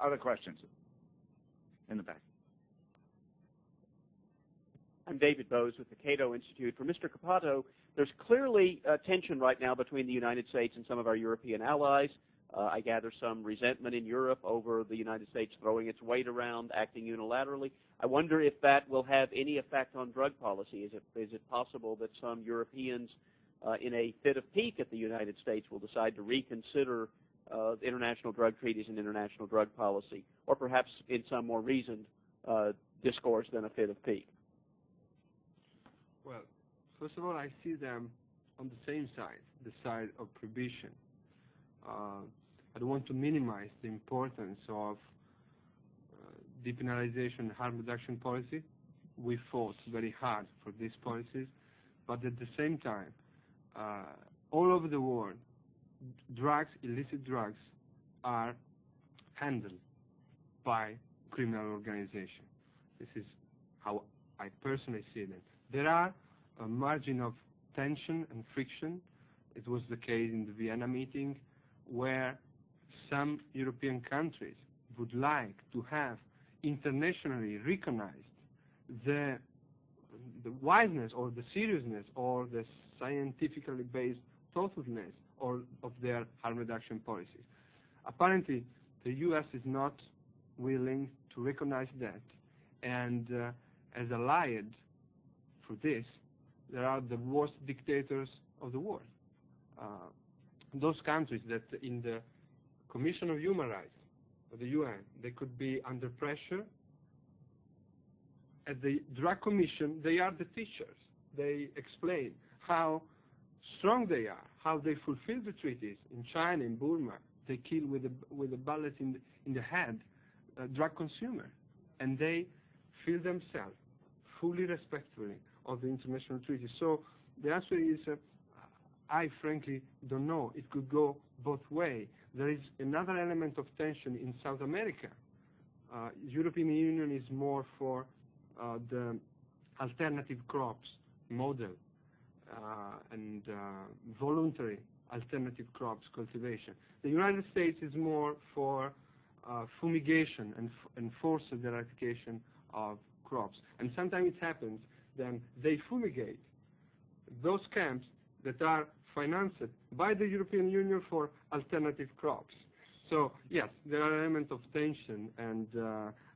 Other questions? In the back. I'm David Bose with the Cato Institute. For Mr. Cappato, there's clearly tension right now between the United States and some of our European allies. I gather some resentment in Europe over the United States throwing its weight around, acting unilaterally. I wonder if that will have any effect on drug policy. Is it possible that some Europeans, in a fit of pique at the United States, will decide to reconsider international drug treaties and international drug policy, or perhaps in some more reasoned discourse than a fit of pique? Well, first of all, I see them on the same side, the side of prohibition. I don't want to minimize the importance of depenalization and harm reduction policy. We fought very hard for these policies, but at the same time, all over the world, drugs, illicit drugs, are handled by criminal organizations. This is how I personally see it. There are a margin of tension and friction. It was the case in the Vienna meeting, where some European countries would like to have internationally recognized the wiseness or the seriousness or the scientifically based thoughtfulness of their harm reduction policies. Apparently, the U.S. is not willing to recognize that, and as allied for this, there are the worst dictators of the world. Those countries that in the Commission of Human Rights of the UN, they could be under pressure. At the Drug Commission, they are the teachers. They explain how strong they are, how they fulfill the treaties. In China, in Burma, they kill with a bullet in the head a drug consumer, and they feel themselves fully respectful of the international treaties. So the answer is, I frankly don't know. It could go both ways. There is another element of tension in South America. European Union is more for the alternative crops model and voluntary alternative crops cultivation. The United States is more for fumigation and forced eradication of crops. And sometimes it happens then they fumigate those camps that are financed by the European Union for alternative crops. So yes, there are elements of tension, and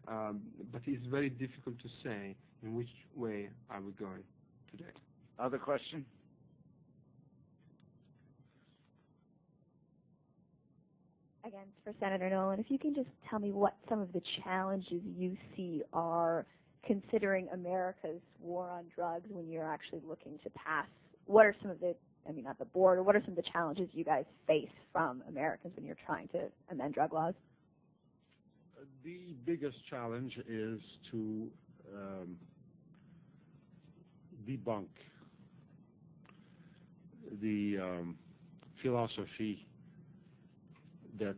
but it's very difficult to say in which way are we going today. Other question? Again, for Senator Nolan, if you can just tell me what some of the challenges you see are considering America's war on drugs when you're actually looking to pass. What are some of the, I mean, not the board, or what are some of the challenges you guys face from Americans when you're trying to amend drug laws? The biggest challenge is to debunk the philosophy that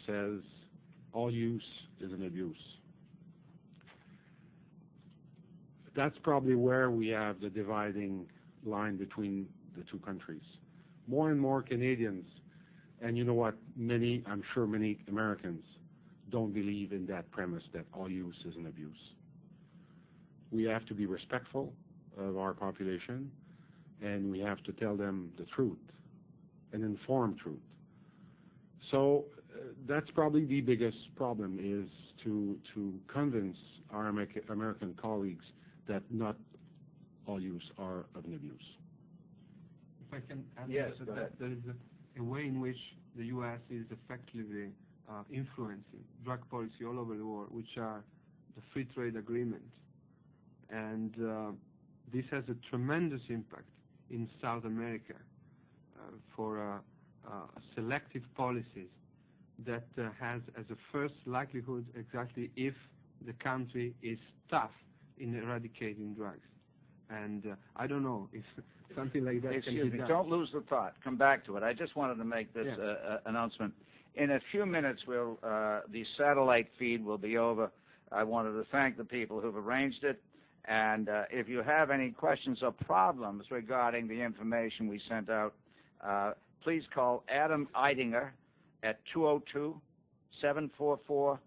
says all use is an abuse. That's probably where we have the dividing line between the two countries. More and more Canadians, and you know what, I'm sure many Americans don't believe in that premise that all use is an abuse. We have to be respectful of our population, and we have to tell them the truth, an informed truth. So that's probably the biggest problem, is to convince our American colleagues that not all use are of an abuse. If I can add yes, to that, there is a way in which the U.S. is effectively influencing drug policy all over the world, which are the free trade agreement. And this has a tremendous impact in South America for selective policies that has as a first likelihood exactly if the country is tough in eradicating drugs. And I don't know if something like that can be done. Excuse me, don't lose the thought. Come back to it. I just wanted to make this announcement. In a few minutes, the satellite feed will be over. I wanted to thank the people who've arranged it. And if you have any questions or problems regarding the information we sent out, please call Adam Eidinger at 744-2671.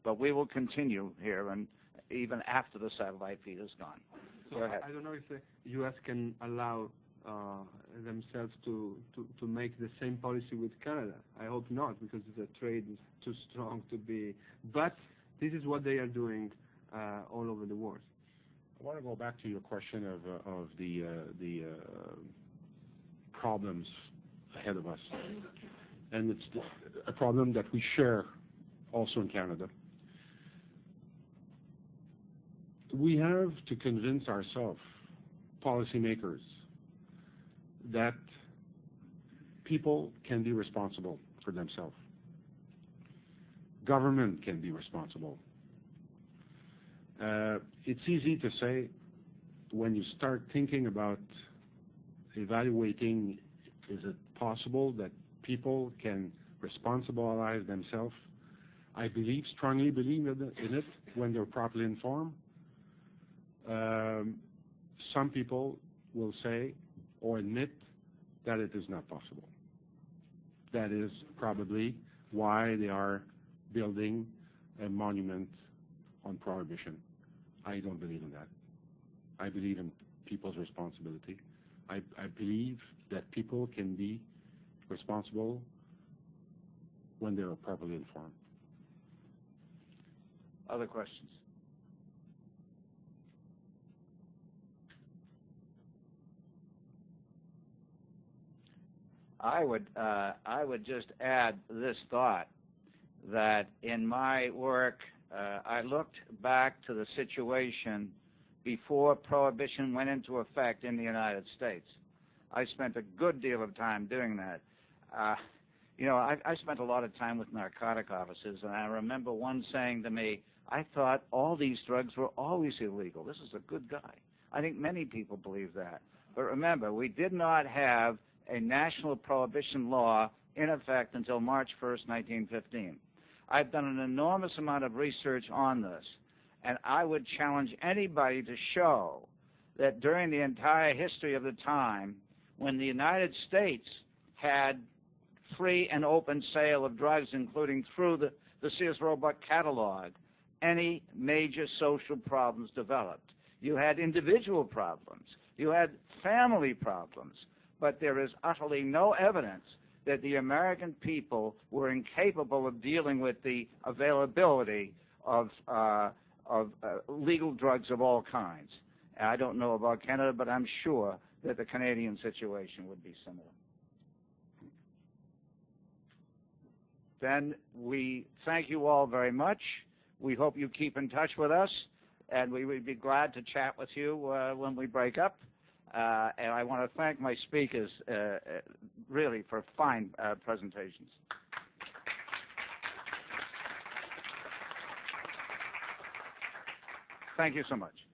But we will continue here, and even after the satellite feed is gone. So Go ahead. I don't know if the U.S. can allow themselves to make the same policy with Canada. I hope not, because the trade is too strong to be. But this is what they are doing all over the world. I want to go back to your question of the problems ahead of us, and it's a problem that we share also in Canada. We have to convince ourselves, policymakers, that people can be responsible for themselves. Government can be responsible. It's easy to say when you start thinking about evaluating, is it possible that people can responsibilize themselves? I strongly believe in it when they're properly informed. Some people will say or admit that it is not possible. That is probably why they are building a monument on prohibition. I don't believe in that. I believe in people's responsibility. I believe that people can be responsible when they are properly informed. Other questions? I would just add this thought, that in my work, I looked back to the situation before Prohibition went into effect in the United States. I spent a good deal of time doing that. I spent a lot of time with narcotic officers, and I remember one saying to me, I thought all these drugs were always illegal. This is a good guy. I think many people believe that. But remember, we did not have a national prohibition law in effect until March 1st, 1915. I've done an enormous amount of research on this, and I would challenge anybody to show that during the entire history of the time, when the United States had free and open sale of drugs, including through the Sears Roebuck catalog, any major social problems developed. You had individual problems. You had family problems. But there is utterly no evidence that the American people were incapable of dealing with the availability of legal drugs of all kinds. I don't know about Canada, but I'm sure that the Canadian situation would be similar. Then we thank you all very much. We hope you keep in touch with us, and we would be glad to chat with you when we break up. And I want to thank my speakers really for fine presentations. Thank you so much.